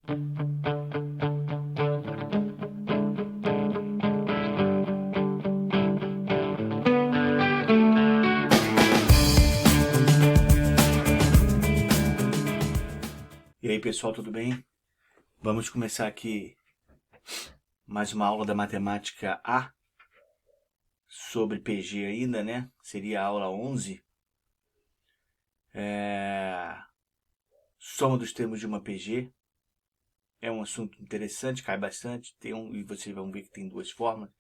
E aí, pessoal, tudo bem? Vamos começar aqui mais uma aula da matemática A sobre PG ainda, né? Seria a aula 11. Soma dos termos de uma PG. É um assunto interessante, cai bastante. E vocês vão ver que tem duas formas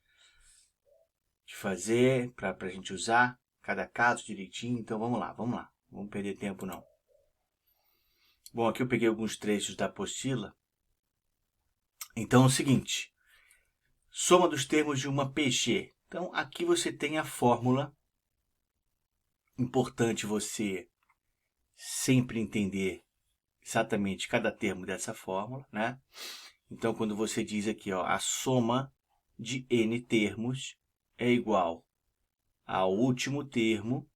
de fazer para a gente usar cada caso direitinho. Então vamos lá. Não vamos perder tempo não. Bom, aqui eu peguei alguns trechos da apostila. Então é o seguinte, soma dos termos de uma PG. Então aqui você tem a fórmula. Importante você sempre entender exatamente cada termo dessa fórmula, né? Então quando você diz aqui, ó, a soma de n termos é igual ao último termo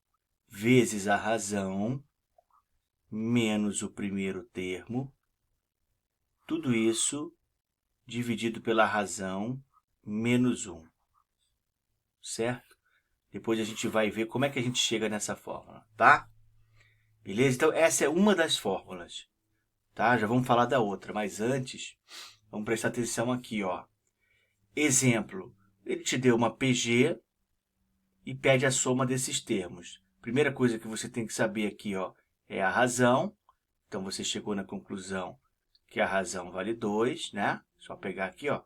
vezes a razão menos o primeiro termo, tudo isso dividido pela razão menos 1, certo? Depois a gente vai ver como é que a gente chega nessa fórmula, tá? Beleza? Então essa é uma das fórmulas, tá? Já vamos falar da outra, mas antes, vamos prestar atenção aqui, ó. Exemplo, ele te deu uma PG e pede a soma desses termos. Primeira coisa que você tem que saber aqui, ó, é a razão. Então você chegou na conclusão que a razão vale 2, né? Só pegar aqui, ó,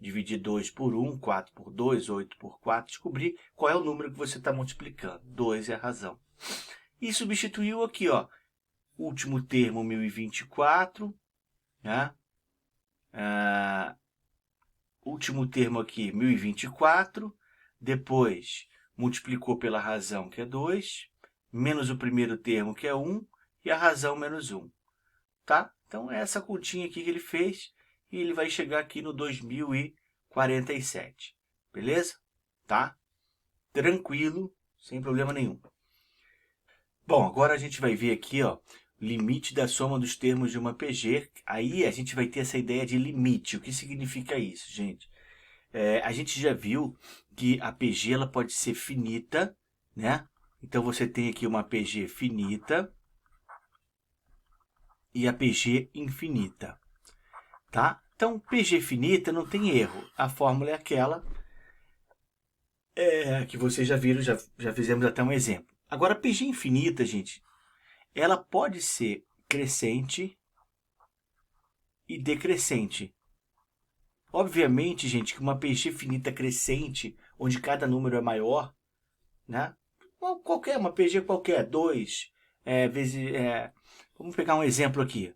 dividir 2 por 1, 4 por 2, 8 por 4, descobrir qual é o número que você está multiplicando. 2 é a razão. E substituiu aqui, ó, último termo 1024, né? Último termo aqui 1024, depois multiplicou pela razão, que é 2, menos o primeiro termo, que é 1, e a razão menos 1. Tá? Então, é essa continha aqui que ele fez, e ele vai chegar aqui no 2047. Beleza? Tá? Tranquilo, sem problema nenhum. Bom, agora a gente vai ver aqui, ó, limite da soma dos termos de uma PG. Aí a gente vai ter essa ideia de limite. O que significa isso, gente? A gente já viu que a PG ela pode ser finita, né? Então você tem aqui uma PG finita e a PG infinita, tá? Então PG finita não tem erro. A fórmula é aquela que vocês já viram, já fizemos até um exemplo. Agora a PG infinita, gente, ela pode ser crescente e decrescente. Obviamente, gente, que uma PG finita crescente, onde cada número é maior, né? Uma PG qualquer, 2, vezes... vamos pegar um exemplo aqui.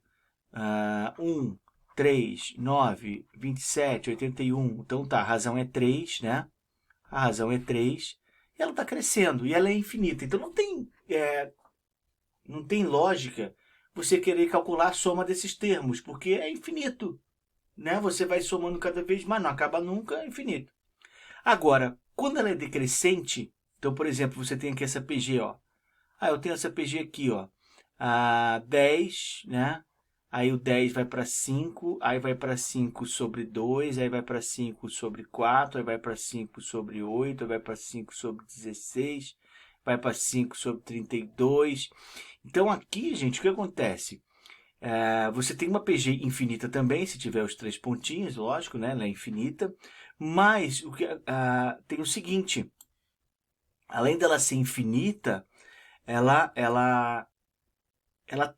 1, 3, 9, 27, 81. Então tá, a razão é 3, né? A razão é 3. E ela está crescendo, e ela é infinita. Então não tem lógica você querer calcular a soma desses termos, porque é infinito, né? Você vai somando cada vez mais, não acaba nunca, é infinito. Agora, quando ela é decrescente, então, por exemplo, você tem aqui essa PG, ó. Eu tenho essa PG aqui, ó. 10, né? Aí o 10 vai para 5, aí vai para 5 sobre 2, aí vai para 5 sobre 4, aí vai para 5 sobre 8, aí vai para 5 sobre 16, vai para 5 sobre 32. Então aqui, gente, o que acontece? Você tem uma PG infinita também, se tiver os 3 pontinhos, lógico, né? Ela é infinita. Mas tem o seguinte, além dela ser infinita, ela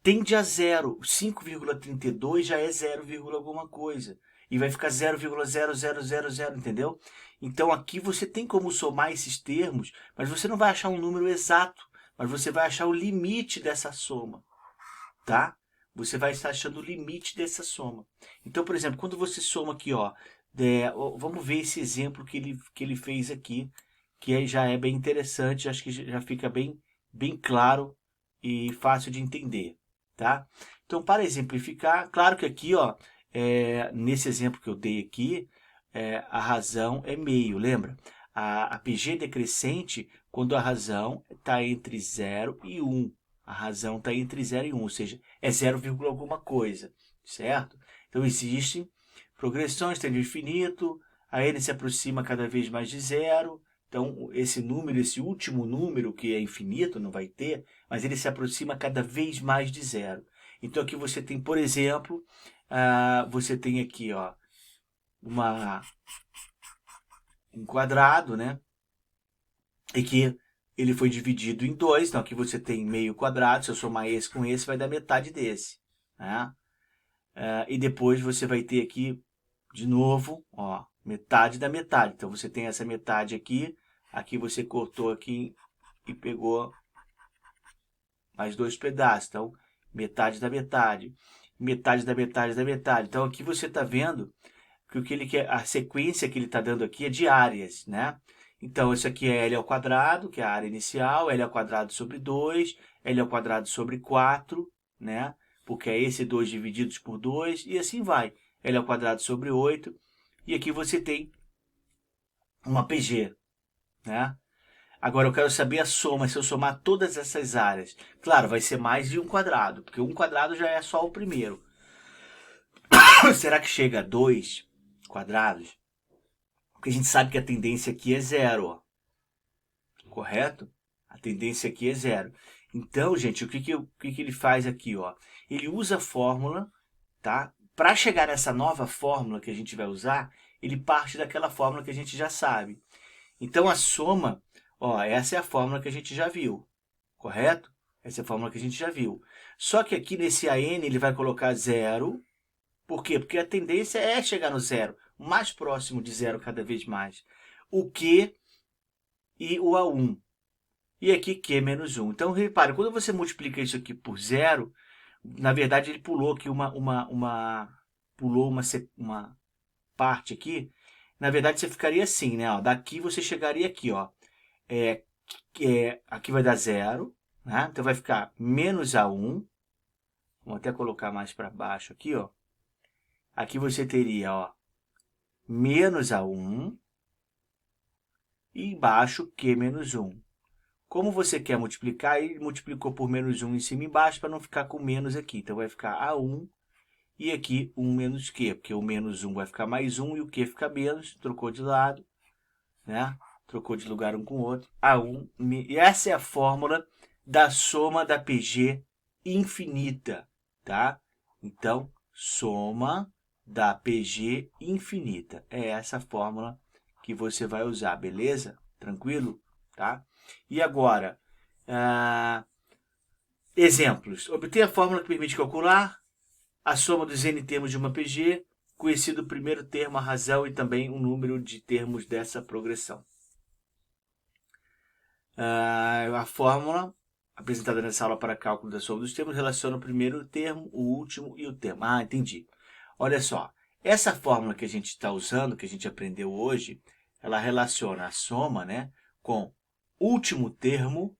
tende a zero. 5,32 já é 0, alguma coisa. E vai ficar 0,0000, entendeu? Então aqui você tem como somar esses termos, mas você não vai achar um número exato, mas você vai achar o limite dessa soma, tá? Você vai estar achando o limite dessa soma. Então, por exemplo, quando você soma aqui, ó, vamos ver esse exemplo que ele fez aqui, que já é bem interessante, acho que já fica bem claro e fácil de entender, tá? Então, para exemplificar, claro que aqui, ó, nesse exemplo que eu dei aqui, a razão é meio, lembra? A PG decrescente quando a razão está entre 0 e 1. A razão está entre 0 e 1, ou seja, é 0, alguma coisa, certo? Então, existem progressões, tende ao infinito, a n se aproxima cada vez mais de zero. Então, esse número, esse último número, que é infinito, não vai ter, mas ele se aproxima cada vez mais de zero. Então, aqui você tem, por exemplo, você tem aqui ó, um quadrado, né? E que ele foi dividido em 2. Então, aqui você tem meio quadrado. Se eu somar esse com esse, vai dar metade desse. Né? E depois você vai ter aqui, de novo, ó, metade da metade. Então, você tem essa metade aqui. Aqui você cortou aqui e pegou mais 2 pedaços. Então, metade da metade. Metade da metade da metade. Então, aqui você está vendo que o que ele quer, a sequência que ele está dando aqui é de áreas, né? Então, isso aqui é L ao quadrado, que é a área inicial, L ao quadrado sobre 2, L ao quadrado sobre 4, né? Porque é esse 2 divididos por 2, e assim vai. L ao quadrado sobre 8, e aqui você tem uma PG, né? Agora eu quero saber a soma, se eu somar todas essas áreas. Claro, vai ser mais de um quadrado, porque um quadrado já é só o primeiro. Será que chega a 2 quadrados? Porque a gente sabe que a tendência aqui é zero, ó. Correto? A tendência aqui é zero. Então, gente, o que ele faz aqui? Ó? Ele usa a fórmula, tá? Para chegar nessa nova fórmula que a gente vai usar, ele parte daquela fórmula que a gente já sabe. Então, a soma, ó, essa é a fórmula que a gente já viu, correto? Essa é a fórmula que a gente já viu. Só que aqui nesse AN ele vai colocar zero. Por quê? Porque a tendência é chegar no zero, mais próximo de zero cada vez mais. O Q e o A1. E aqui Q menos 1. Então, repare, quando você multiplica isso aqui por zero, na verdade ele pulou aqui uma parte aqui. Na verdade, você ficaria assim, né? Ó, daqui você chegaria aqui, ó. Aqui vai dar zero, né? Então vai ficar menos A1. Vou até colocar mais para baixo aqui, ó. Aqui você teria, ó, menos A1 e embaixo Q menos 1. Como você quer multiplicar, ele multiplicou por menos 1 em cima e embaixo para não ficar com menos aqui. Então vai ficar A1 e aqui 1 menos Q, porque o menos 1 vai ficar mais 1 e o Q fica menos, trocou de lado, né? Trocou de lugar um com o outro. A1, e essa é a fórmula da soma da PG infinita, tá? Então, soma da PG infinita. É essa a fórmula que você vai usar, beleza? Tranquilo? Tá? E agora, exemplos. Obter a fórmula que permite calcular a soma dos n termos de uma PG, conhecido o primeiro termo, a razão e também o número de termos dessa progressão. A fórmula apresentada nessa aula para cálculo da soma dos termos relaciona o primeiro termo, o último e o termo. Ah, entendi. Olha só, essa fórmula que a gente está usando, que a gente aprendeu hoje, ela relaciona a soma, né, com último termo,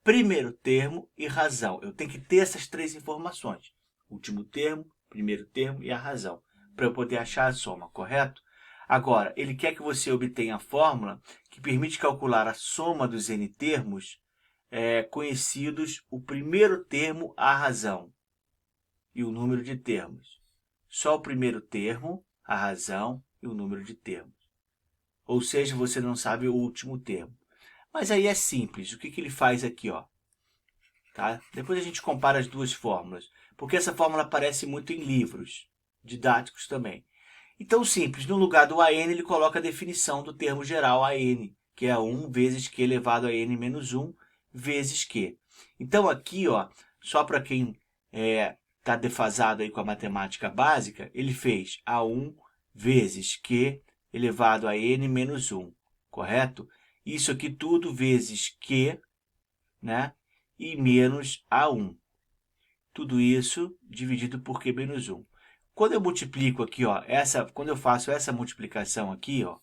primeiro termo e razão. Eu tenho que ter essas 3 informações. Último termo, primeiro termo e a razão, para eu poder achar a soma, correto? Agora, ele quer que você obtenha a fórmula que permite calcular a soma dos n termos conhecidos, o primeiro termo, a razão e o número de termos. Só o primeiro termo, a razão e o número de termos. Ou seja, você não sabe o último termo. Mas aí é simples. O que ele faz aqui? Ó? Tá? Depois a gente compara as duas fórmulas. Porque essa fórmula aparece muito em livros didáticos também. Então, simples. No lugar do AN, ele coloca a definição do termo geral AN, que é 1 vezes Q elevado a N menos 1 vezes Q. Então, aqui, ó, só para quem está defasado aí com a matemática básica, ele fez A1 vezes Q elevado a N menos 1, correto? Isso aqui tudo vezes Q, né? E menos A1. Tudo isso dividido por Q menos 1. Quando eu multiplico aqui, ó, quando eu faço essa multiplicação aqui, ó,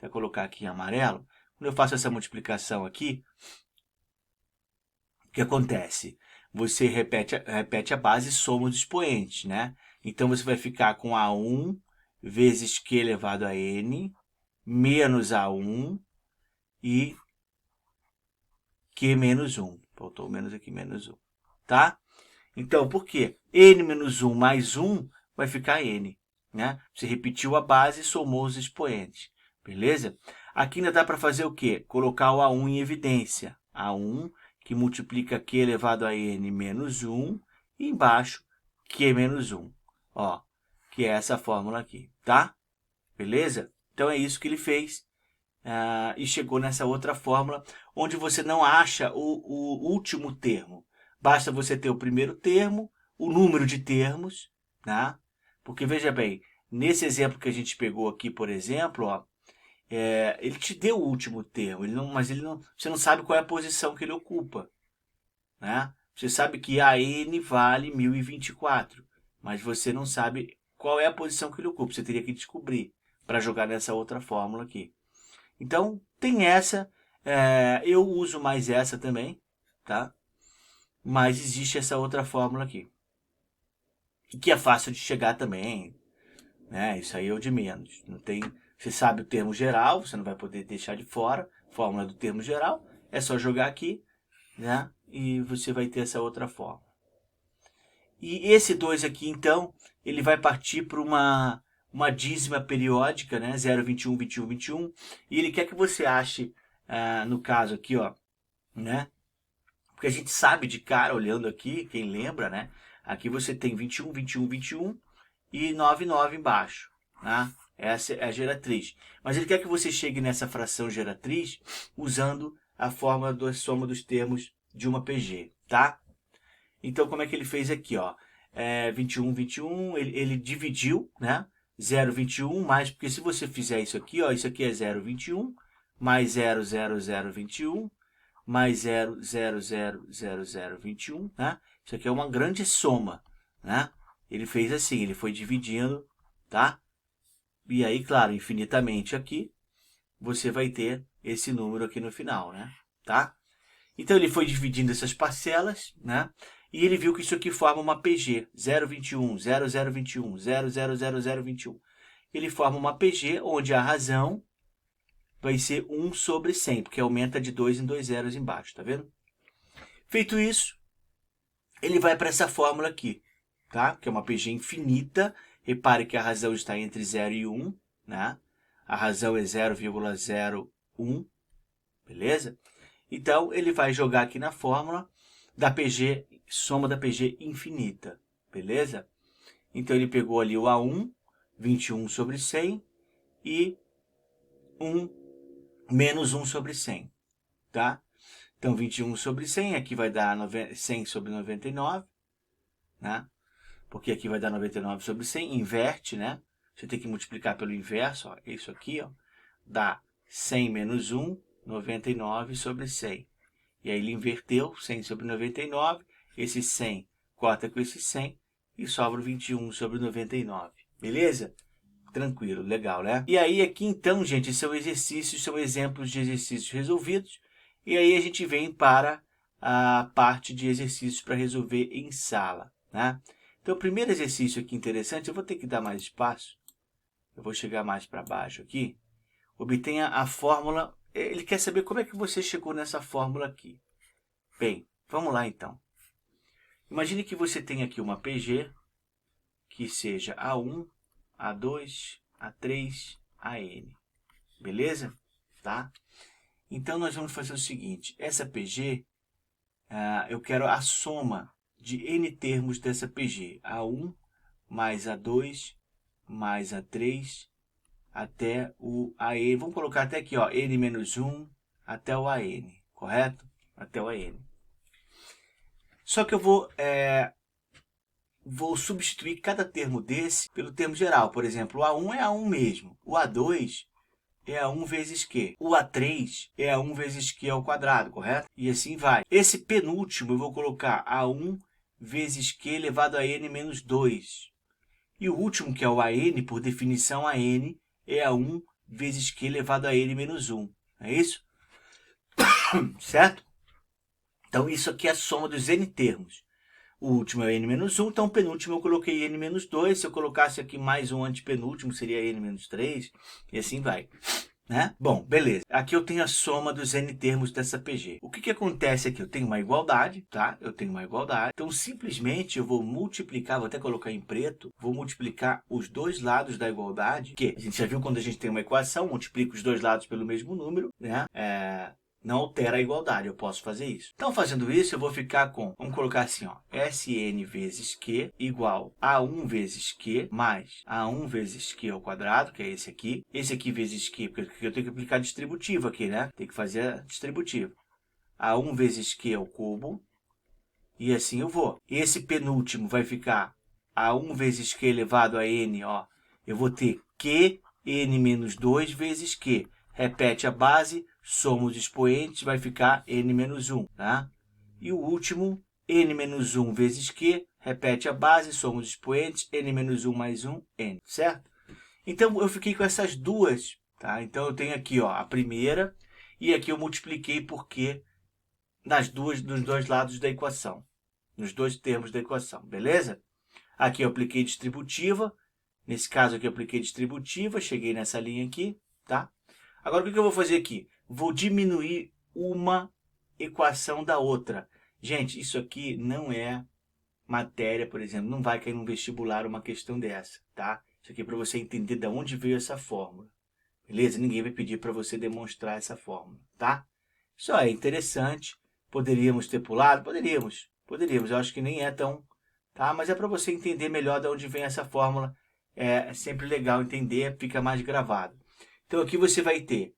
vou colocar aqui em amarelo, quando eu faço essa multiplicação aqui, o que acontece? Você repete a base e soma os expoentes, né? Então, você vai ficar com A1 vezes Q elevado a N, menos A1 e Q menos 1. Faltou menos aqui, menos 1, tá? Então, por quê? N menos 1 mais 1 vai ficar n, né? Você repetiu a base e somou os expoentes, beleza? Aqui ainda dá para fazer o quê? Colocar o A1 em evidência. A1 que multiplica Q elevado a n menos 1, e embaixo Q menos 1, ó, que é essa fórmula aqui, tá? Beleza? Então é isso que ele fez. E chegou nessa outra fórmula, onde você não acha o último termo. Basta você ter o primeiro termo, o número de termos, né? Porque, veja bem, nesse exemplo que a gente pegou aqui, por exemplo, ó, ele te deu o último termo, mas você não sabe qual é a posição que ele ocupa, né? Você sabe que AN vale 1024, mas você não sabe qual é a posição que ele ocupa. Você teria que descobrir para jogar nessa outra fórmula aqui. Então, tem essa, eu uso mais essa também, tá? Mas existe essa outra fórmula aqui, que é fácil de chegar também, né? Isso aí é o de menos. Não tem, você sabe o termo geral, você não vai poder deixar de fora, fórmula do termo geral, é só jogar aqui, né? E você vai ter essa outra fórmula. E esse 2 aqui, então, ele vai partir para uma dízima periódica, né? 0, 21, 21, 21. E ele quer que você ache, no caso aqui, ó, né? Porque a gente sabe de cara, olhando aqui, quem lembra, né? Aqui você tem 21, 21, 21 e 9, 9 embaixo, né? Essa é a geratriz. Mas ele quer que você chegue nessa fração geratriz usando a fórmula da soma dos termos de uma PG, tá? Então, como é que ele fez aqui, ó? 21, 21, ele dividiu, né? 0, 21, mais, porque se você fizer isso aqui, ó, isso aqui é 0, 21, mais 0, 0, 0, 21, mais 0, 0, 0, 0, 0, 21, né? Isso aqui é uma grande soma, né? Ele fez assim, ele foi dividindo, tá? E aí, claro, infinitamente aqui, você vai ter esse número aqui no final, né? Tá? Então, ele foi dividindo essas parcelas, né? E ele viu que isso aqui forma uma PG, 021, 0021, 000021. Ele forma uma PG onde a razão vai ser 1 sobre 100, porque aumenta de 2 em 2 zeros embaixo, tá vendo? Feito isso, ele vai para essa fórmula aqui, tá? Que é uma PG infinita. Repare que a razão está entre 0 e 1, né? A razão é 0,01, beleza? Então, ele vai jogar aqui na fórmula da PG, soma da PG infinita, beleza? Então, ele pegou ali o A1, 21 sobre 100, e 1 menos 1 sobre 100, tá? Então, 21 sobre 100, aqui vai dar 100 sobre 99, né? Porque aqui vai dar 99 sobre 100, inverte, né? Você tem que multiplicar pelo inverso, ó, isso aqui, ó, dá 100 menos 1, 99 sobre 100. E aí ele inverteu, 100 sobre 99, esse 100 corta com esse 100 e sobra 21 sobre 99. Beleza? Tranquilo, legal, né? E aí aqui então, gente, são exercícios, são exemplos de exercícios resolvidos. E aí a gente vem para a parte de exercícios para resolver em sala, né? Então o primeiro exercício aqui interessante, eu vou ter que dar mais espaço. Eu vou chegar mais para baixo aqui. Obtenha a fórmula. Ele quer saber como é que você chegou nessa fórmula aqui. Bem, vamos lá então. Imagine que você tem aqui uma PG que seja A1, A2, A3, AN. Beleza? Tá? Então, nós vamos fazer o seguinte. Essa PG, eu quero a soma de N termos dessa PG. A1 mais A2 mais A3 até o AN. Vamos colocar até aqui, ó, N menos 1 até o AN. Correto? Até o AN. Só que eu vou substituir cada termo desse pelo termo geral. Por exemplo, o A1 é A1 mesmo. O A2 é A1 vezes Q. O A3 é A1 vezes Q ao quadrado, correto? E assim vai. Esse penúltimo eu vou colocar A1 vezes Q elevado a N menos 2. E o último, que é o AN, por definição, AN é A1 vezes Q elevado a N menos 1. É isso? Certo? Então, isso aqui é a soma dos N termos. O último é N-1, então o penúltimo eu coloquei N-2. Se eu colocasse aqui mais um antepenúltimo, seria N-3, e assim vai. né? Bom, beleza. Aqui eu tenho a soma dos n termos dessa PG. O que que acontece aqui? Eu tenho uma igualdade, tá? Eu tenho uma igualdade. Então, simplesmente eu vou multiplicar, vou até colocar em preto, vou multiplicar os dois lados da igualdade, que a gente já viu quando a gente tem uma equação, multiplica os dois lados pelo mesmo número, né? Não altera a igualdade, eu posso fazer isso. Então, fazendo isso, eu vou ficar com, vamos colocar assim, ó, Sn vezes Q igual a 1 vezes Q mais A1 vezes Q ao quadrado, que é esse aqui vezes Q, porque eu tenho que aplicar distributivo aqui, né? Tem que fazer distributivo. A1 vezes Q ao cubo, e assim eu vou. Esse penúltimo vai ficar A1 vezes Q elevado a N, ó, eu vou ter Qn menos 2 vezes Q. Repete a base, soma os expoentes, vai ficar n menos 1, tá? E o último, n menos 1 vezes q, repete a base, soma os expoentes, n menos 1 mais 1, n, certo? Então, eu fiquei com essas duas, tá? Então, eu tenho aqui, ó, a primeira, e aqui eu multipliquei por q dos dois lados da equação, nos dois termos da equação, beleza? Aqui eu apliquei distributiva, nesse caso aqui eu apliquei distributiva, cheguei nessa linha aqui, tá? Agora, o que eu vou fazer aqui? Vou diminuir uma equação da outra. Gente, isso aqui não é matéria, por exemplo, não vai cair no vestibular uma questão dessa, tá? Isso aqui é para você entender de onde veio essa fórmula, beleza? Ninguém vai pedir para você demonstrar essa fórmula, tá? Isso é interessante. Poderíamos ter pulado? Poderíamos. Eu acho que nem é tão, tá? Mas é para você entender melhor de onde vem essa fórmula. É sempre legal entender, fica mais gravado. Então, aqui você vai ter,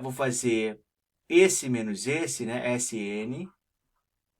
vou fazer esse menos esse, né? Sn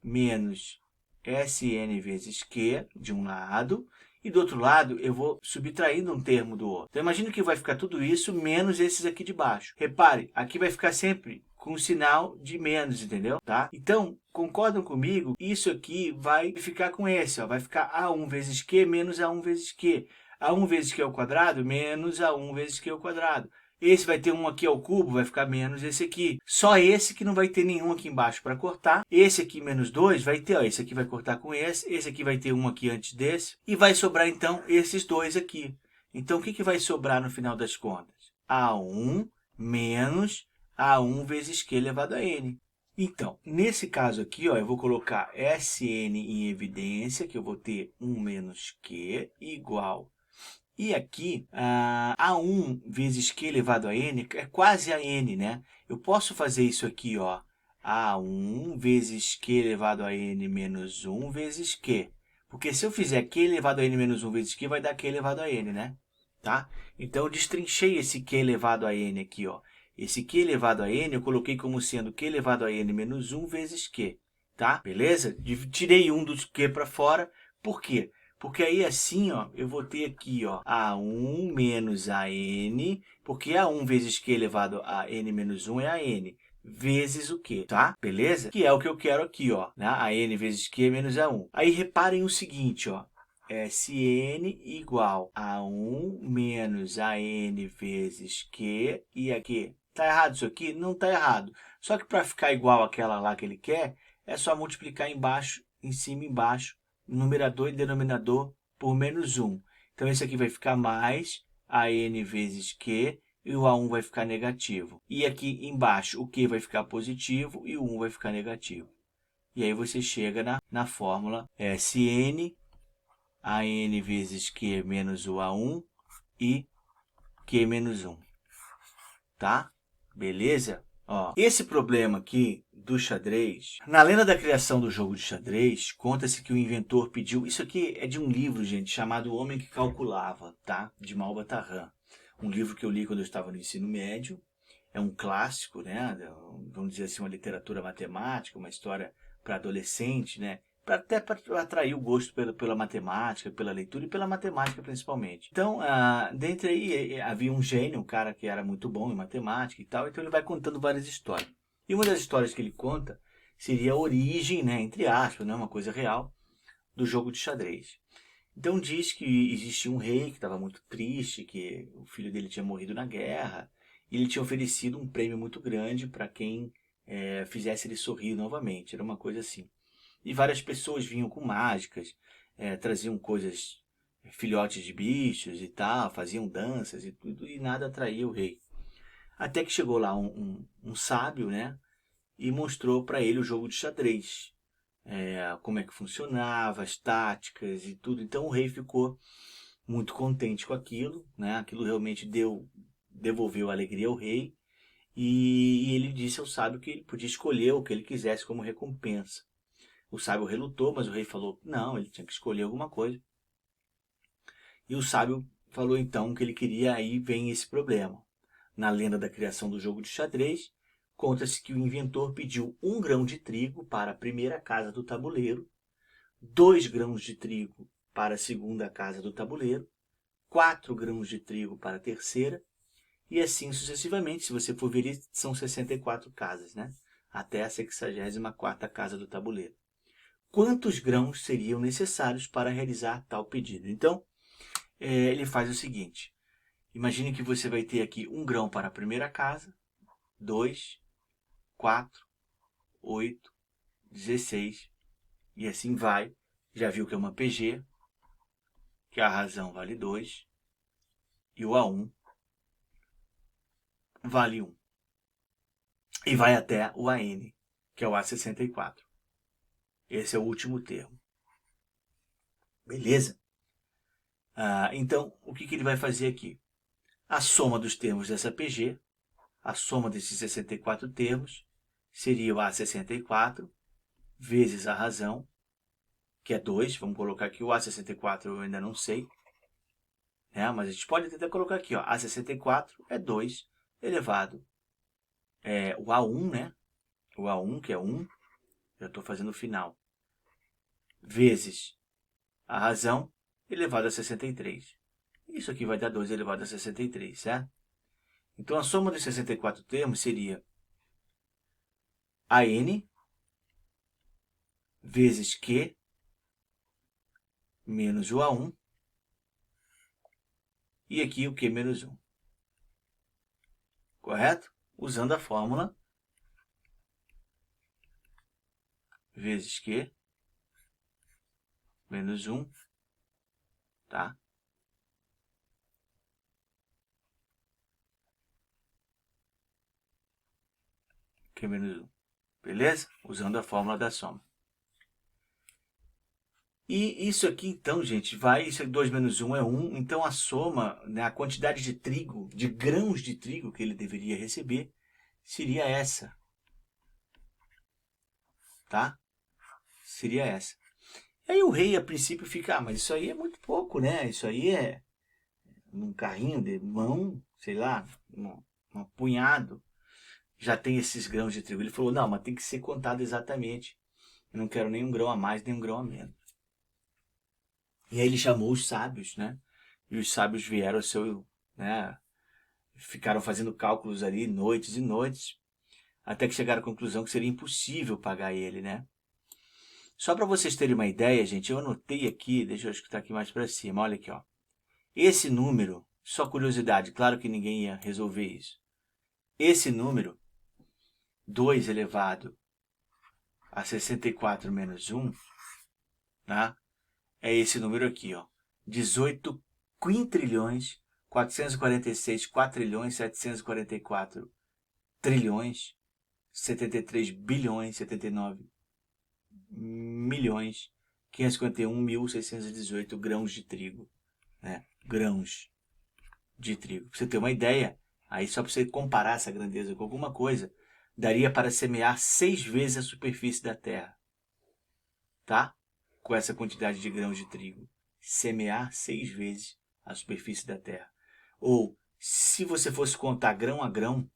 menos Sn vezes Q de um lado. E do outro lado, eu vou subtraindo um termo do outro. Então, imagina que vai ficar tudo isso menos esses aqui de baixo. Repare, aqui vai ficar sempre com o sinal de menos, entendeu? Tá? Então, concordam comigo? Isso aqui vai ficar com esse, ó. Vai ficar A1 vezes Q menos A1 vezes Q. A1 vezes Q ao quadrado menos A1 vezes Q ao quadrado. Esse vai ter um aqui ao cubo, vai ficar menos esse aqui. Só esse que não vai ter nenhum aqui embaixo para cortar. Esse aqui menos 2 vai ter, ó, esse aqui vai cortar com esse. Esse aqui vai ter um aqui antes desse. E vai sobrar, então, esses dois aqui. Então, o que vai sobrar no final das contas? A1 menos A1 vezes Q elevado a N. Então, nesse caso aqui, ó, eu vou colocar Sn em evidência, que eu vou ter 1 menos Q igual. E aqui, A1 vezes Q elevado a N é quase a N, né? Eu posso fazer isso aqui, ó. A1 vezes Q elevado a N menos 1 vezes Q. Porque se eu fizer Q elevado a N menos 1 vezes Q, vai dar Q elevado a N, né? Tá? Então, eu destrinchei esse Q elevado a N aqui, ó. Esse Q elevado a N eu coloquei como sendo Q elevado a N menos 1 vezes Q. Tá? Beleza? Tirei um dos Q para fora. Por quê? Porque aí assim, ó, eu vou ter aqui, ó, A1 menos AN, porque A1 vezes Q elevado a N menos 1 é AN, vezes o Q, tá? Beleza? Que é o que eu quero aqui, ó, né? AN vezes Q menos A1. Aí reparem o seguinte, ó, Sn igual a 1 menos AN vezes Q, e aqui, tá errado isso aqui? Não tá errado. Só que para ficar igual àquela lá que ele quer, é só multiplicar embaixo, em cima e embaixo, numerador e denominador por menos 1. Então, esse aqui vai ficar mais AN vezes Q e o A1 vai ficar negativo. E aqui embaixo o Q vai ficar positivo e o 1 vai ficar negativo. E aí você chega na fórmula Sn, AN vezes Q menos o A1 e Q menos 1. Tá? Beleza? Ó, esse problema aqui do xadrez, na lenda da criação do jogo de xadrez, conta-se que o inventor pediu, isso aqui é de um livro, gente, chamado O Homem que Calculava, tá? De Malba Tahan. Um livro que eu li quando eu estava no ensino médio, é um clássico, né? Vamos dizer assim, uma literatura matemática, uma história para adolescente, né? Até para atrair o gosto pela matemática, pela leitura e pela matemática principalmente. Então, dentre aí havia um gênio, um cara que era muito bom em matemática e tal, então ele vai contando várias histórias. E uma das histórias que ele conta seria a origem, né, entre aspas, né, uma coisa real, do jogo de xadrez. Então diz que existia um rei que estava muito triste, que o filho dele tinha morrido na guerra, e ele tinha oferecido um prêmio muito grande para quem fizesse ele sorrir novamente, era uma coisa assim. E várias pessoas vinham com mágicas, traziam coisas, filhotes de bichos e tal, faziam danças e tudo, e nada atraía o rei. Até que chegou lá um sábio, né? E mostrou para ele o jogo de xadrez. Como é que funcionava, as táticas e tudo. Então o rei ficou muito contente com aquilo, né? Aquilo realmente devolveu alegria ao rei. E ele disse ao sábio que ele podia escolher o que ele quisesse como recompensa. O sábio relutou, mas o rei falou que não, ele tinha que escolher alguma coisa. E o sábio falou então que ele queria, aí vem esse problema. Na lenda da criação do jogo de xadrez, conta-se que o inventor pediu 1 grão de trigo para a primeira casa do tabuleiro, 2 grãos de trigo para a segunda casa do tabuleiro, 4 grãos de trigo para a terceira, e assim sucessivamente. Se você for ver, são 64 casas, né? Até a 64ª casa do tabuleiro. Quantos grãos seriam necessários para realizar tal pedido? Então, ele faz o seguinte. Imagine que você vai ter aqui 1 grão para a primeira casa, 2, 4, 8, 16, e assim vai. Já viu que é uma PG, que a razão vale 2, e o A1 vale 1. E vai até o AN, que é o A64. Esse é o último termo. Beleza? Então, o que ele vai fazer aqui? A soma dos termos dessa PG, a soma desses 64 termos, seria o A64 vezes a razão, que é 2. Vamos colocar aqui o A64, eu ainda não sei. Mas a gente pode tentar colocar aqui, ó, A64 é 2 elevado o A1, né? O A1, que é 1, já estou fazendo o final, vezes a razão elevado a 63. Isso aqui vai dar 2 elevado a 63, certo? Então, a soma dos 64 termos seria AN vezes Q menos o A1 e aqui o Q menos 1. Correto? Usando a fórmula vezes Q menos 1, tá? Q menos 1. Beleza? Usando a fórmula da soma. E isso aqui, então, gente, isso é 2 menos 1 é 1. Então, a soma, né, a quantidade de trigo, de grãos de trigo que ele deveria receber, seria essa. Tá? Seria essa. E aí o rei, a princípio, fica, mas isso aí é muito pouco, né? Isso aí é num carrinho de mão, sei lá, um punhado, já tem esses grãos de trigo. Ele falou, não, mas tem que ser contado exatamente. Eu não quero nem 1 grão a mais, nem 1 grão a menos. E aí ele chamou os sábios, né? E os sábios vieram ao seu, né? Ficaram fazendo cálculos ali, noites e noites, até que chegaram à conclusão que seria impossível pagar ele, né? Só para vocês terem uma ideia, gente, eu anotei aqui, deixa eu escutar aqui mais para cima, olha aqui, ó. Esse número, só curiosidade, claro que ninguém ia resolver isso. Esse número, 2 elevado a 64 menos 1, tá? É esse número aqui, ó. 18 quintrilhões, 446 quatrilhões, 744 trilhões, 73 bilhões, 79 milhões, 551.618 grãos de trigo, né? Grãos de trigo. Pra você ter uma ideia, aí só para você comparar essa grandeza com alguma coisa, daria para semear 6 vezes a superfície da terra, tá? Com essa quantidade de grãos de trigo. Semear 6 vezes a superfície da terra. Ou, se você fosse contar grão a grão,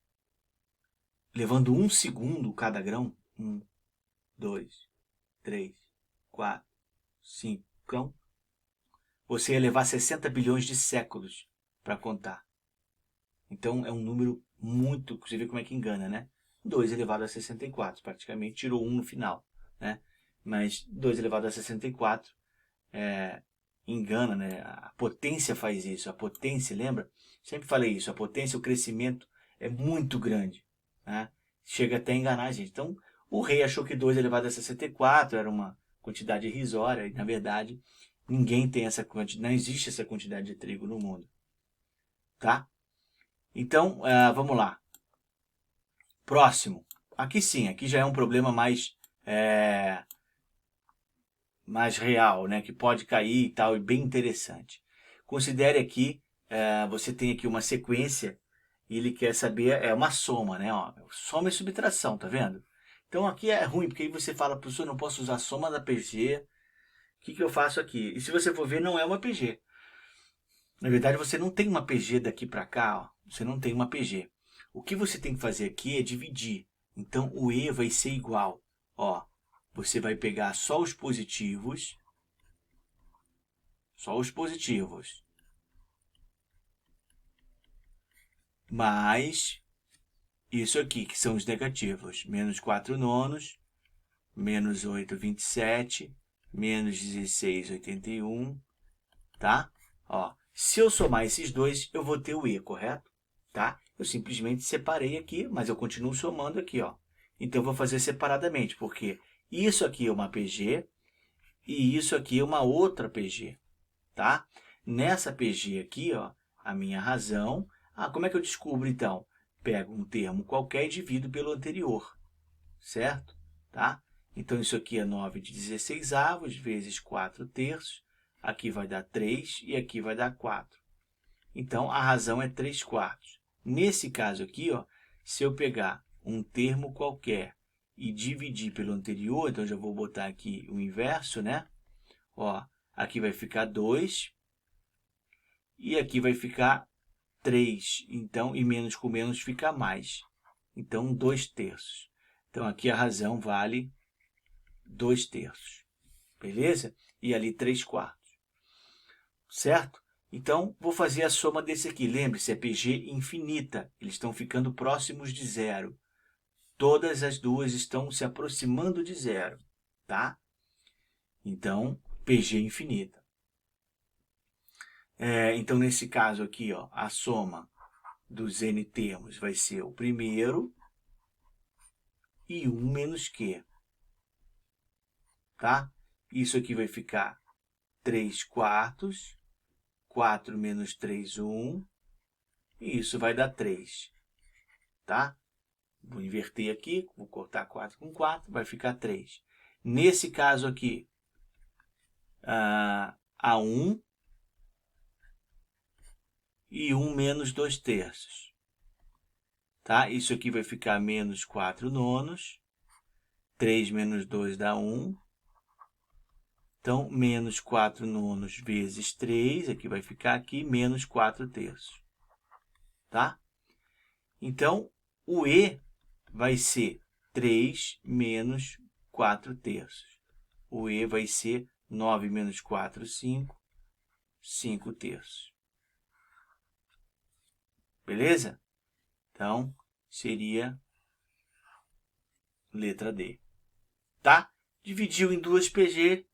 levando 1 segundo cada grão, 1, 2, 3, 4, 5 grão, você ia levar 60 bilhões de séculos para contar. Então é um número muito, você vê como é que engana, né? 2 elevado a 64, praticamente tirou 1 no final, né? Mas 2 elevado a 64 engana, né? A potência faz isso, a potência, lembra? Sempre falei isso, a potência, o crescimento é muito grande, né? Chega até a enganar a gente. Então, o rei achou que 2 elevado a 64 era uma quantidade irrisória, e na verdade, ninguém tem essa quantidade, não existe essa quantidade de trigo no mundo, tá? Então, vamos lá. Próximo. Aqui sim, aqui já é um problema mais real, né? Que pode cair e tal, e bem interessante. Considere aqui, você tem aqui uma sequência e ele quer saber, é uma soma, né? Ó, soma e subtração, tá vendo? Então aqui é ruim, porque aí você fala, professor, não posso usar a soma da PG, o que eu faço aqui? E se você for ver, não é uma PG. Na verdade, você não tem uma PG daqui para cá, ó. Você não tem uma PG. O que você tem que fazer aqui é dividir. Então, o E vai ser igual. Ó, você vai pegar só os positivos, mais isso aqui, que são os negativos. Menos 4 nonos, menos 8, 27, menos 16, 81, tá? Ó, se eu somar esses dois, eu vou ter o E, correto? Tá? Eu simplesmente separei aqui, mas eu continuo somando aqui, ó. Então, eu vou fazer separadamente, porque isso aqui é uma PG e isso aqui é uma outra PG, tá? Nessa PG aqui, ó, a minha razão... como é que eu descubro, então? Pego um termo qualquer e divido pelo anterior, certo? Tá? Então, isso aqui é 9/16 vezes 4/3. Aqui vai dar 3 e aqui vai dar 4. Então, a razão é 3/4. Nesse caso aqui, ó, se eu pegar um termo qualquer e dividir pelo anterior, então já vou botar aqui o inverso, né? Ó, aqui vai ficar 2 e aqui vai ficar 3. Então, e menos com menos fica mais. Então, 2/3. Então, aqui a razão vale 2/3. Beleza? E ali 3/4. Certo? Então, vou fazer a soma desse aqui. Lembre-se, é PG infinita. Eles estão ficando próximos de zero. Todas as duas estão se aproximando de zero. Tá? Então, PG infinita. Então, nesse caso aqui, ó, a soma dos n termos vai ser o primeiro e 1 menos Q. Tá? Isso aqui vai ficar 3/4. 4 menos 3, 1. E isso vai dar 3. Tá? Vou inverter aqui, vou cortar 4 com 4, vai ficar 3. Nesse caso aqui, a 1 e 1 menos 2/3. Tá? Isso aqui vai ficar menos 4 nonos. 3 menos 2 dá 1. Então, menos 4 nonos vezes 3, aqui vai ficar aqui, menos 4/3. Tá? Então, o E vai ser 3 menos 4/3. O E vai ser 9 menos 4, 5, 5/3. Beleza? Então, seria letra D. Tá? Dividiu em duas PGs,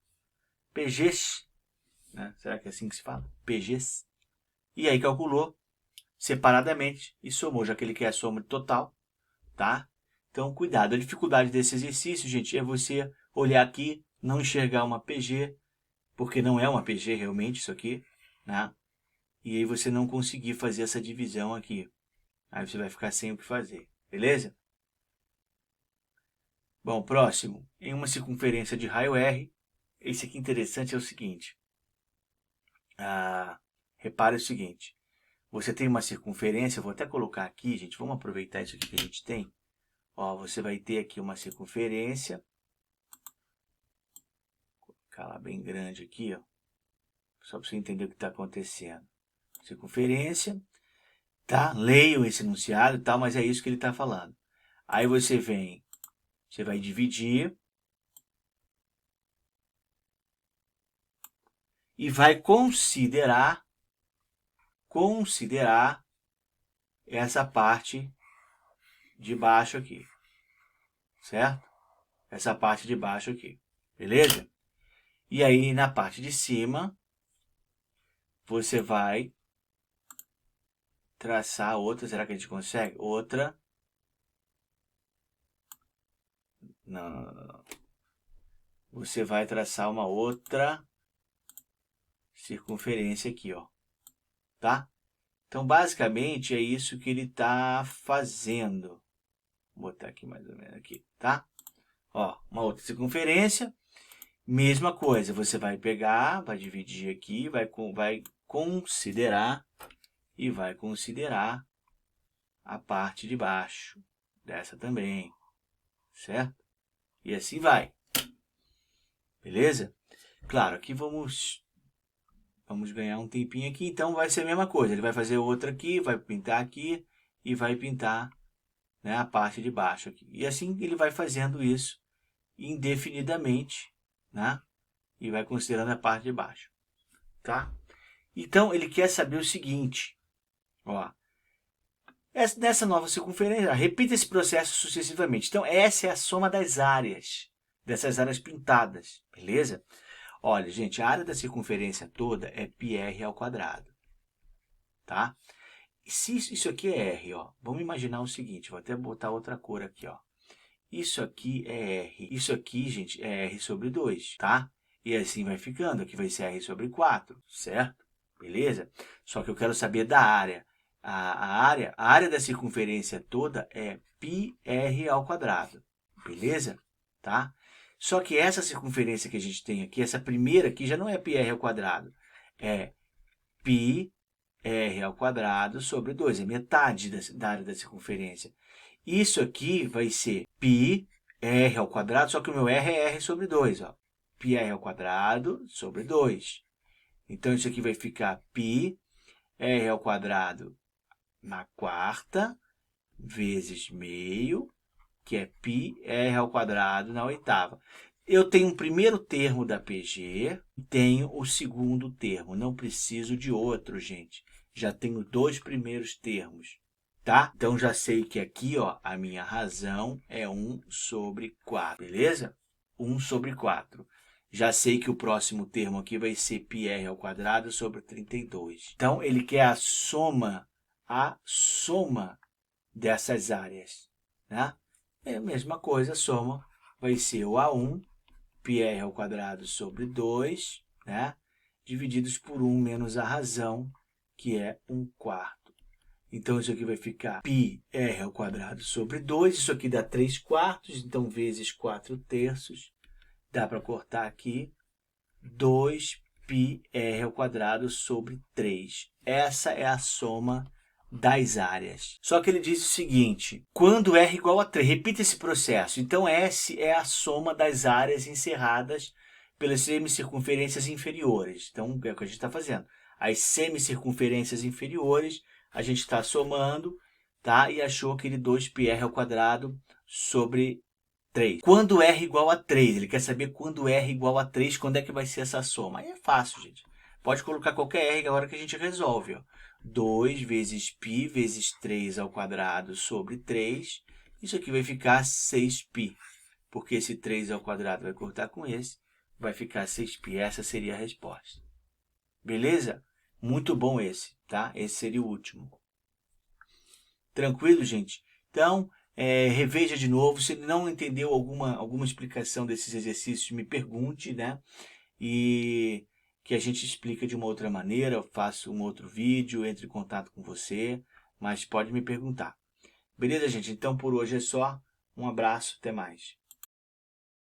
né? Será que é assim que se fala? PGs. E aí calculou separadamente e somou, já que ele quer a soma total, tá? Então, cuidado. A dificuldade desse exercício, gente, é você olhar aqui, não enxergar uma PG, porque não é uma PG realmente isso aqui, né? E aí você não conseguir fazer essa divisão aqui. Aí você vai ficar sem o que fazer, beleza? Bom, próximo. Em uma circunferência de raio R, esse aqui interessante é o seguinte. Repare o seguinte. Você tem uma circunferência, vou até colocar aqui, gente, vamos aproveitar isso aqui que a gente tem. Ó, você vai ter aqui uma circunferência. Vou colocar ela bem grande aqui, ó. Só para você entender o que está acontecendo. Circunferência, tá? Leiam esse enunciado e tal, mas é isso que ele está falando. Aí você vai dividir e vai considerar essa parte de baixo aqui, certo? Essa parte de baixo aqui, beleza? E aí, na parte de cima, você vai traçar outra, será que a gente consegue? Outra. Não. Você vai traçar uma outra circunferência aqui, ó, tá? Então, basicamente, é isso que ele está fazendo, Vou botar aqui mais ou menos aqui, tá? Ó, uma outra circunferência, mesma coisa, você vai pegar, vai dividir aqui, vai considerar e vai considerar a parte de baixo dessa também, certo? E assim vai, beleza? Claro, aqui vamos ganhar um tempinho aqui, então vai ser a mesma coisa. Ele vai fazer outra aqui, vai pintar aqui e vai pintar, né, a parte de baixo aqui. E assim ele vai fazendo isso indefinidamente, né? E vai considerando a parte de baixo, tá? Então ele quer saber o seguinte, ó. Nessa nova circunferência, repita esse processo sucessivamente. Então essa é a soma das áreas, dessas áreas pintadas, beleza? Olha, gente, a área da circunferência toda é πr ao quadrado, tá? Se isso aqui é R, ó, vamos imaginar o seguinte, vou até botar outra cor aqui, ó. Isso aqui é R, isso aqui, gente, é R sobre 2, tá? E assim vai ficando, aqui vai ser R sobre 4, certo? Beleza? Só que eu quero saber da área. A área da circunferência toda é πr ao quadrado, beleza? Tá? Só que essa circunferência que a gente tem aqui, essa primeira aqui, já não é πr ao quadrado. É πr ao quadrado sobre 2. É metade da área da circunferência. Isso aqui vai ser πr ao quadrado, só que o meu r é r sobre 2. Ó. πr ao quadrado sobre 2. Então, isso aqui vai ficar πr ao quadrado na quarta, vezes meio, que é πr ao quadrado na oitava. Eu tenho o primeiro termo da PG, tenho o segundo termo. Não preciso de outro, gente. Já tenho dois primeiros termos, tá? Então, já sei que aqui, ó, a minha razão é 1 sobre 4, beleza? 1 sobre 4. Já sei que o próximo termo aqui vai ser πr ao quadrado sobre 32. Então, ele quer a soma dessas áreas, né? É a mesma coisa, a soma vai ser o A1, πr ao quadrado sobre 2, né? Divididos por 1 menos a razão, que é 1/4. Então, isso aqui vai ficar πr ao quadrado sobre 2. Isso aqui dá 3/4, então vezes 4/3. Dá para cortar aqui 2πr ao quadrado sobre 3. Essa é a soma das áreas. Só que ele diz o seguinte, quando r igual a 3, repita esse processo. Então, S é a soma das áreas encerradas pelas semicircunferências inferiores. Então, é o que a gente está fazendo. As semicircunferências inferiores, a gente está somando, tá? E achou aquele 2πr ao quadrado sobre 3. Quando r igual a 3, ele quer saber quando r igual a 3, quando é que vai ser essa soma. Aí é fácil, gente. Pode colocar qualquer r agora que a gente resolve, ó. 2 vezes π vezes 3 ao quadrado sobre 3. Isso aqui vai ficar 6π. Porque esse 3 ao quadrado vai cortar com esse. Vai ficar 6π. Essa seria a resposta. Beleza? Muito bom esse, tá? Esse seria o último. Tranquilo, gente? Então, reveja de novo. Se não entendeu alguma explicação desses exercícios, me pergunte, né? E que a gente explica de uma outra maneira, eu faço um outro vídeo, entre em contato com você, mas pode me perguntar. Beleza, gente? Então, por hoje é só. Um abraço, até mais.